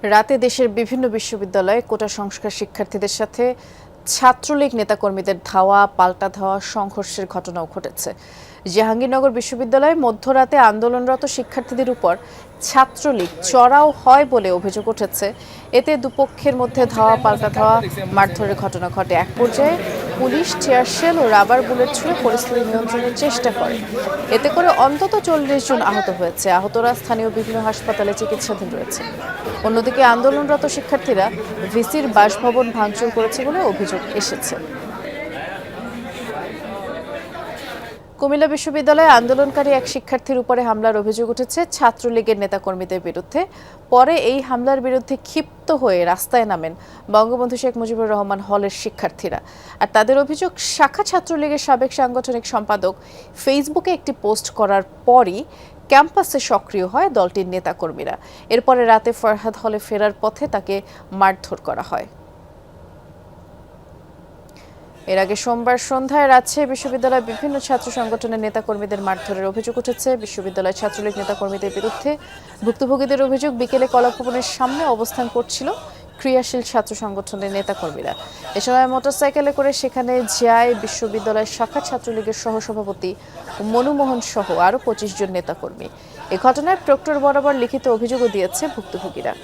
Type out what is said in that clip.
রাতে দেশের বিভিন্ন বিশ্ববিদ্যালয়ে কোটা সংস্কার শিক্ষার্থীদের সাথে ছাত্রলীগ নেতাকর্মীদের ধাওয়া পাল্টা ধাওয়া সংঘর্ষের ঘটনাও ঘটেছে। জাহাঙ্গীরনগর বিশ্ববিদ্যালয়ে মধ্যরাতে আন্দোলনরত শিক্ষার্থীদের উপর ছাত্রলীগ চড়াও হয় বলে অভিযোগ উঠেছে। এতে দুপক্ষের মধ্যে ধাওয়া পাল্টা ধাওয়া মারধরের ঘটনা ঘটে। এক পর্যায়ে পুলিশ টিয়ারশেল ও রাবার বুলেট ছুড়ে পরিস্থিতি নিয়ন্ত্রণের চেষ্টা করে। এতে করে অন্তত ৪০ জন আহত হয়েছে। আহতরা স্থানীয় বিভিন্ন হাসপাতালে চিকিৎসাধীন রয়েছে। অন্যদিকে আন্দোলনরত শিক্ষার্থীরা ভিসির বাসভবন ভাঙচুর করেছে বলে অভিযোগ এসেছে। কুমিল্লা বিশ্ববিদ্যালয়ে আন্দোলনকারী এক শিক্ষার্থীর উপরে হামলার অভিযোগ উঠেছে ছাত্রলীগের নেতাকর্মীদের বিরুদ্ধে। পরে এই হামলার বিরুদ্ধে ক্ষিপ্ত হয়ে রাস্তায় নামেন বঙ্গবন্ধু শেখ মুজিবুর রহমান হলের শিক্ষার্থীরা। আর তাদের অভিযোগ, শাখা ছাত্রলীগের সাবেক সাংগঠনিক সম্পাদক ফেসবুকে একটি পোস্ট করার পরই ক্যাম্পাসে সক্রিয় হয় দলটির নেতাকর্মীরা। এরপরে রাতে ফরহাদ হলে ফেরার পথে তাকে মারধর করা হয়। এর আগে সোমবার সন্ধ্যায় রাজশাহী বিশ্ববিদ্যালয়ের বিভিন্ন ছাত্র সংগঠনের নেতাকর্মীদের মারধরের অভিযোগ উঠেছে। বিশ্ববিদ্যালয়ের ছাত্রলীগ নেতাকর্মীদের বিরুদ্ধে ভুক্তভোগীদের অভিযোগ, বিকেলে কলাভবনের সামনে অবস্থান করছিল ক্রিয়াশীল ছাত্র সংগঠনের নেতাকর্মীরা। এ সময় মোটরসাইকেলে করে সেখানে যায় বিশ্ববিদ্যালয়ের শাখা ছাত্রলীগের সহসভাপতি মনুমোহন সহ আরও ২৫ জন নেতাকর্মী। এ ঘটনায় প্রক্টর বরাবর লিখিত অভিযোগও দিয়েছে ভুক্তভোগীরা।